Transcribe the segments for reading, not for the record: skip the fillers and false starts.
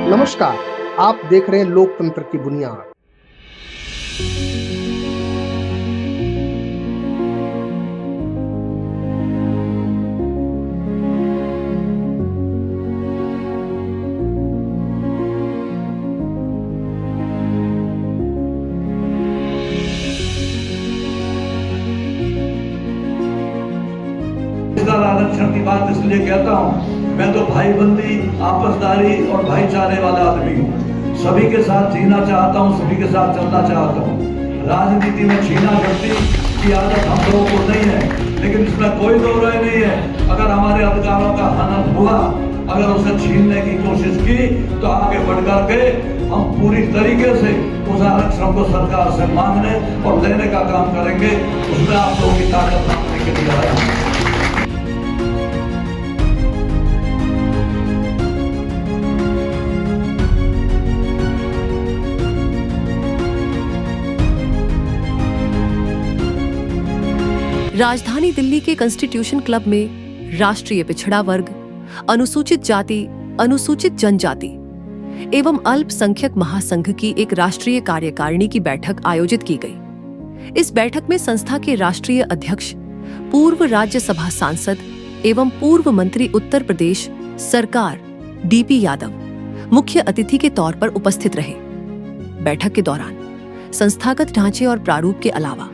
नमस्कार, आप देख रहे हैं लोकतंत्र की बुनियाद। आरक्षण की बात इसलिए कहता हूँ, मैं तो भाईबंदी, आपसदारी और भाईचारे वाला आदमी हूँ। सभी के साथ जीना चाहता हूँ, सभी के साथ चलना चाहता हूँ। राजनीति में छीना झपटी की आदत हम लोगों को नहीं है, लेकिन इसमें कोई दो राय नहीं है। अगर हमारे अधिकारों का हनन हुआ, अगर उसे छीनने की कोशिश की, तो आगे बढ़ करके हम पूरी तरीके से उस आरक्षण को सरकार से मांगने और लेने का काम करेंगे। उसमें आप लोगों की ताकत मांगने के लिए आया हूँ। राजधानी दिल्ली के कॉन्स्टिट्यूशन क्लब में राष्ट्रीय पिछड़ा वर्ग, अनुसूचित जाति, अनुसूचित जनजाति एवं अल्पसंख्यक महासंघ की एक राष्ट्रीय कार्यकारिणी की बैठक आयोजित की गई। इस बैठक में संस्था के राष्ट्रीय अध्यक्ष, पूर्व राज्यसभा सांसद एवं पूर्व मंत्री उत्तर प्रदेश सरकार डीपी यादव मुख्य अतिथि के तौर पर उपस्थित रहे। बैठक के दौरान संस्थागत ढांचे और प्रारूप के अलावा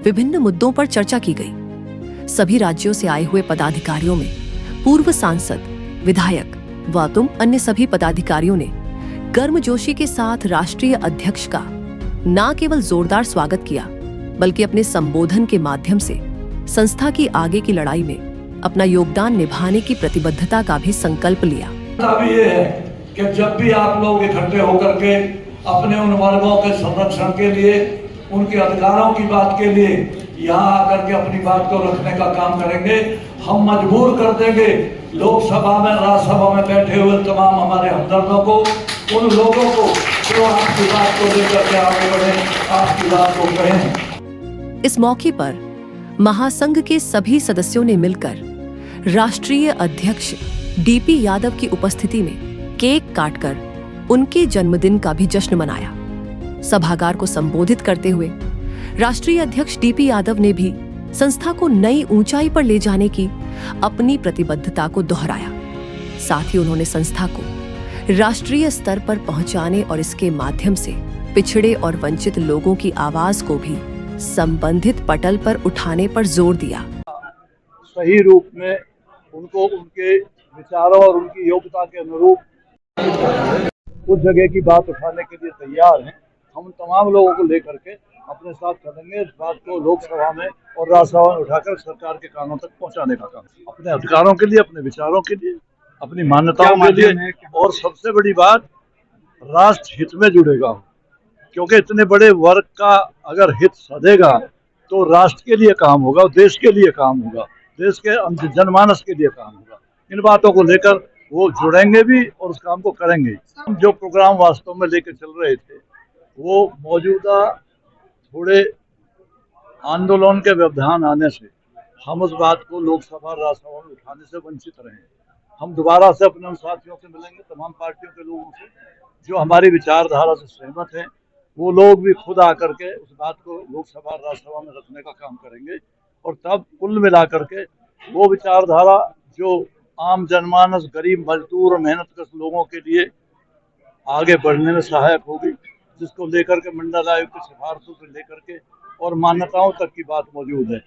विभिन्न मुद्दों पर चर्चा की गई। सभी राज्यों से आए हुए पदाधिकारियों में पूर्व सांसद, विधायक व अन्य सभी पदाधिकारियों ने गर्मजोशी के साथ राष्ट्रीय अध्यक्ष का न केवल जोरदार स्वागत किया, बल्कि अपने संबोधन के माध्यम से संस्था की आगे की लड़ाई में अपना योगदान निभाने की प्रतिबद्धता का भी संकल्प लिया। ये है कि जब भी आप लोग इकट्ठे होकर के अपने उन वर्गों के संरक्षण के लिए, उनके अधिकारों की बात के लिए यहाँ आकर के अपनी बात को रखने का काम करेंगे, हम मजबूर कर देंगे लोकसभा में, राज्यसभा में बैठे हुए तमाम हमारे हमदर्दों को, उन लोगों को जो आपकी बात को लेकर के आगे बढ़े, आपकी बात को कहें। इस मौके पर महासंघ के सभी सदस्यों ने मिलकर राष्ट्रीय अध्यक्ष डीपी यादव की उपस्थिति में केक काटकर उनके जन्मदिन का भी जश्न मनाया। सभागार को संबोधित करते हुए राष्ट्रीय अध्यक्ष डीपी यादव ने भी संस्था को नई ऊंचाई पर ले जाने की अपनी प्रतिबद्धता को दोहराया। साथ ही उन्होंने संस्था को राष्ट्रीय स्तर पर पहुंचाने और इसके माध्यम से पिछड़े और वंचित लोगों की आवाज को भी संबंधित पटल पर उठाने पर जोर दिया। सही रूप में उनको उनके विचारों और उनकी योग्यता के अनुरूप उस जगह की बात उठाने के लिए तैयार हैं। हम तमाम लोगों को लेकर के अपने साथ चलेंगे, इस बात को लोकसभा में और राज्यसभा में उठाकर सरकार के कानों तक पहुंचाने का काम, अपने अधिकारों के लिए, अपने विचारों के लिए, अपनी मान्यताओं के लिए, और सबसे बड़ी बात राष्ट्र हित में जुड़ेगा। क्योंकि इतने बड़े वर्ग का अगर हित सधेगा तो राष्ट्र के लिए काम होगा, देश के लिए काम होगा, देश के जनमानस के लिए काम होगा। इन बातों को लेकर वो जुड़ेंगे भी और उस काम को करेंगे। हम जो प्रोग्राम वास्तव में लेकर चल रहे थे, वो मौजूदा थोड़े आंदोलन के व्यवधान आने से हम उस बात को लोकसभा राज्यसभा में उठाने से वंचित रहे। हम दोबारा से अपने उन साथियों से मिलेंगे, तमाम पार्टियों के लोगों से जो हमारी विचारधारा से सहमत हैं। वो लोग भी खुद आकर के उस बात को लोकसभा राज्यसभा में रखने का काम करेंगे, और तब कुल मिलाकर के वो विचारधारा जो आम जनमानस, गरीब, मजदूर और मेहनतकश लोगों के लिए आगे बढ़ने में सहायक होगी, जिसको लेकर के मंडल आयुक्त की सिफारिशों से लेकर के और मान्यताओं तक की बात मौजूद है,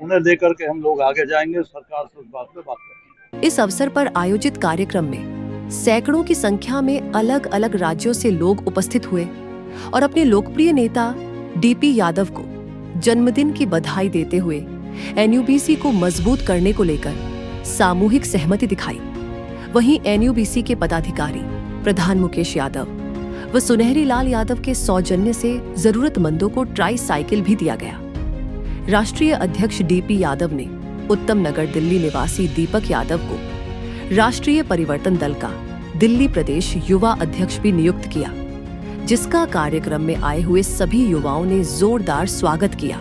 उन्हें लेकर के हम लोग आगे जाएंगे, सरकार से उस बात पे बात करेंगे। इस अवसर पर आयोजित कार्यक्रम में सैकड़ों की संख्या में अलग अलग राज्यों से लोग उपस्थित हुए और अपने लोकप्रिय नेता डीपी यादव को जन्मदिन की बधाई देते हुए एनयूबीसी को मजबूत करने को लेकर सामूहिक सहमति दिखाई। वहीं एनयूबीसी के पदाधिकारी प्रधान मुकेश यादव व सुनहरी लाल यादव के सौजन्य से जरूरतमंदों को ट्राई साइकिल भी दिया गया। राष्ट्रीय अध्यक्ष डीपी यादव ने उत्तम नगर दिल्ली निवासी दीपक यादव को राष्ट्रीय परिवर्तन दल का दिल्ली प्रदेश युवा अध्यक्ष भी नियुक्त किया, जिसका कार्यक्रम में आए हुए सभी युवाओं ने जोरदार स्वागत किया।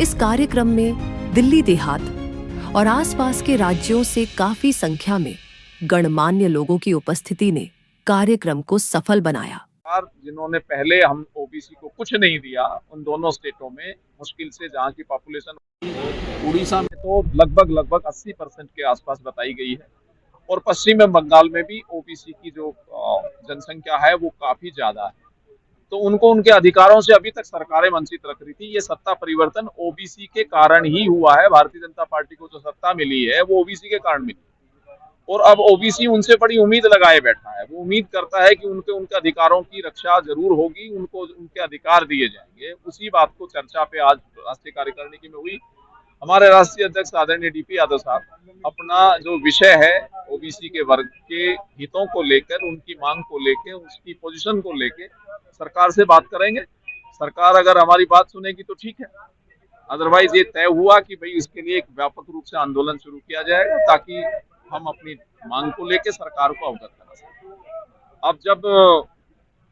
इस कार्यक्रम में दिल्ली देहात और आसपास के राज्यों से काफी संख्या में गणमान्य लोगों की उपस्थिति ने कार्यक्रम को सफल बनाया। जिन्होंने पहले हम ओबीसी को कुछ नहीं दिया, उन दोनों स्टेटों में मुश्किल से जहाँ की पॉपुलेशन उड़ीसा में तो लगभग 80% के आसपास बताई गई है, और पश्चिम बंगाल में भी ओबीसी की जो जनसंख्या है वो काफी ज्यादा है। तो उनको उनके अधिकारों से अभी तक सरकारें वंचित रख रही थी। ये सत्ता परिवर्तन ओबीसी के कारण ही हुआ है। भारतीय जनता पार्टी को जो सत्ता मिली है वो ओबीसी के कारण मिली, और अब ओबीसी उनसे बड़ी उम्मीद लगाए बैठा है। वो उम्मीद करता है कि उनके अधिकारों की रक्षा जरूर होगी, उनको उनके अधिकार दिए जाएंगे। उसी बात को चर्चा पे आज राष्ट्रीय कार्यकारिणी में हुई। हमारे राष्ट्रीय अध्यक्ष आदरणीय डीपी यादव साहब अपना जो विषय है ओबीसी के वर्ग के हितों को लेकर, उनकी मांग को लेकर, उसकी पोजीशन को लेकर सरकार से बात करेंगे। सरकार अगर हमारी बात सुनेगी तो ठीक है, अदरवाइज ये तय हुआ कि भाई इसके लिए एक व्यापक रूप से आंदोलन शुरू किया जाएगा ताकि हम अपनी मांग को लेकर सरकार को अवगत करा सकें। अब जब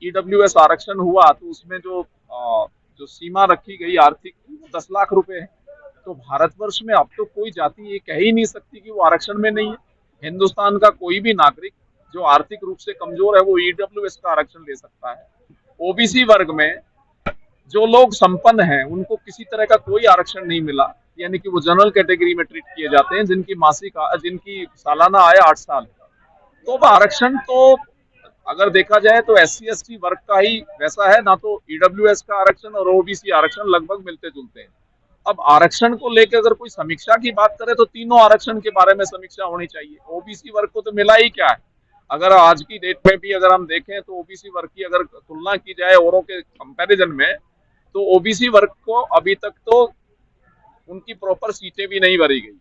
ईडब्ल्यूएस आरक्षण हुआ तो उसमें जो सीमा रखी गई आर्थिक 10 लाख रुपए है। तो भारतवर्ष में अब तो कोई जाति ये कह ही नहीं सकती कि वो आरक्षण में नहीं है। हिंदुस्तान का कोई भी नागरिक जो आर्थिक रूप से कमजोर है वो ईडब्ल्यूएस का आरक्षण ले सकता है। ओबीसी वर्ग में जो लोग संपन्न हैं उनको किसी तरह का कोई आरक्षण नहीं मिला, यानी कि वो जनरल कैटेगरी में ट्रीट किए जाते हैं, जिनकी सालाना आय 8 साल। तो आरक्षण तो अगर देखा जाए तो SC/ST वर्ग का ही वैसा है ना, तो ईडब्ल्यूएस का आरक्षण और ओबीसी आरक्षण लगभग मिलते जुलते हैं। अब आरक्षण को लेकर अगर कोई समीक्षा की बात करे तो तीनों आरक्षण के बारे में समीक्षा होनी चाहिए। ओबीसी वर्ग को तो मिला ही क्या है। अगर आज की डेट में भी अगर हम देखें तो ओबीसी वर्ग की अगर तुलना की जाए औरों के कंपैरिजन में, तो ओबीसी वर्ग को अभी तक तो उनकी प्रॉपर सीटें भी नहीं भरी गई,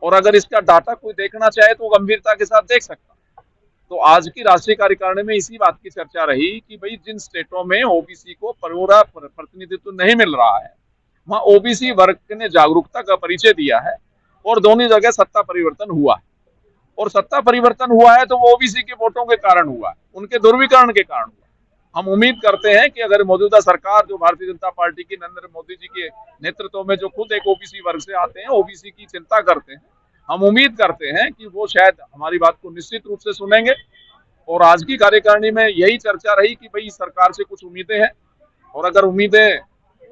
और अगर इसका डाटा कोई देखना चाहे तो गंभीरता के साथ देख सकता। तो आज की राष्ट्रीय कार्यकारिणी में इसी बात की चर्चा रही कि भाई जिन स्टेटों में ओबीसी को पूरा प्रतिनिधित्व नहीं मिल रहा है वहां ओबीसी वर्ग ने जागरूकता का परिचय दिया है, और दोनों जगह सत्ता परिवर्तन हुआ है। और सत्ता परिवर्तन हुआ है तो वो ओबीसी के वोटों के कारण हुआ है, उनके ध्रुवीकरण के कारण हुआ। हम उम्मीद करते हैं कि अगर मौजूदा सरकार जो भारतीय जनता पार्टी की नरेंद्र मोदी जी के नेतृत्व में जो खुद एक ओबीसी वर्ग से आते हैं, ओबीसी की चिंता करते हैं, हम उम्मीद करते हैं कि वो शायद हमारी बात को निश्चित रूप से सुनेंगे। और आज की कार्यकारिणी में यही चर्चा रही कि भाई सरकार से कुछ उम्मीदें हैं, और अगर उम्मीदें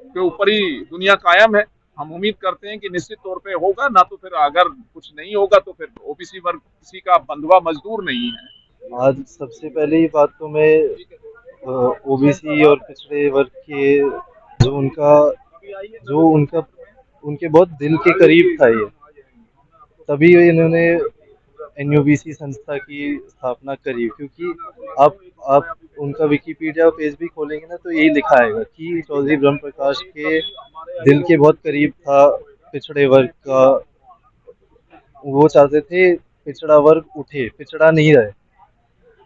के ऊपर ही दुनिया कायम है, हम उम्मीद करते हैं कि निश्चित तौर पे होगा, ना तो फिर अगर कुछ नहीं होगा तो फिर ओबीसी वर्ग किसी का बंधुआ मजदूर नहीं है। आज सबसे पहले ही बात तो मैं ओबीसी और पिछड़े वर्ग के जो उनके बहुत दिल के करीब था, ये तभी इन्होंने NUBC संस्था की स्थापना करी। क्योंकि आप उनका विकिपीडिया पेज भी खोलेंगे ना तो यही लिखा आएगा कि चौधरी ब्रह्म प्रकाश के दिल के बहुत करीब था पिछड़े वर्ग का। वो चाहते थे पिछड़ा वर्ग उठे, पिछड़ा नहीं रहे।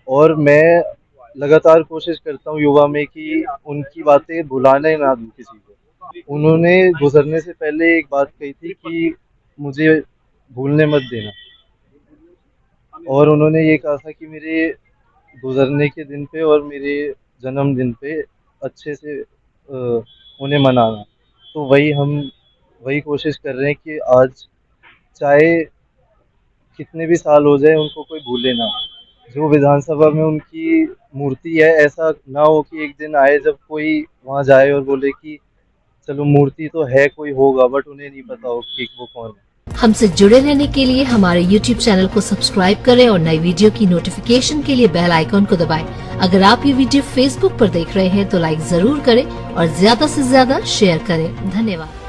और मैं लगातार कोशिश करता हूँ युवा में कि उनकी बातें भुलाने ना दूं किसी को। उन्होंने गुजरने से पहले एक बात कही थी कि मुझे भूलने मत देना, और उन्होंने ये कहा था कि मेरे गुजरने के दिन पे और मेरे जन्मदिन पे अच्छे से उन्हें मनाना। तो वही कोशिश कर रहे हैं कि आज चाहे कितने भी साल हो जाए उनको कोई भूले ना। जो विधानसभा में उनकी मूर्ति है, ऐसा ना हो कि एक दिन आए जब कोई वहाँ जाए और बोले कि चलो मूर्ति तो है, कोई होगा, बट उन्हें नहीं पता हो कि वो कौन है। हमसे जुड़े रहने के लिए हमारे YouTube चैनल को सब्सक्राइब करें और नई वीडियो की नोटिफिकेशन के लिए बेल आइकॉन को दबाएं। अगर आप ये वीडियो Facebook पर देख रहे हैं तो लाइक जरूर करें और ज्यादा से ज्यादा शेयर करें। धन्यवाद।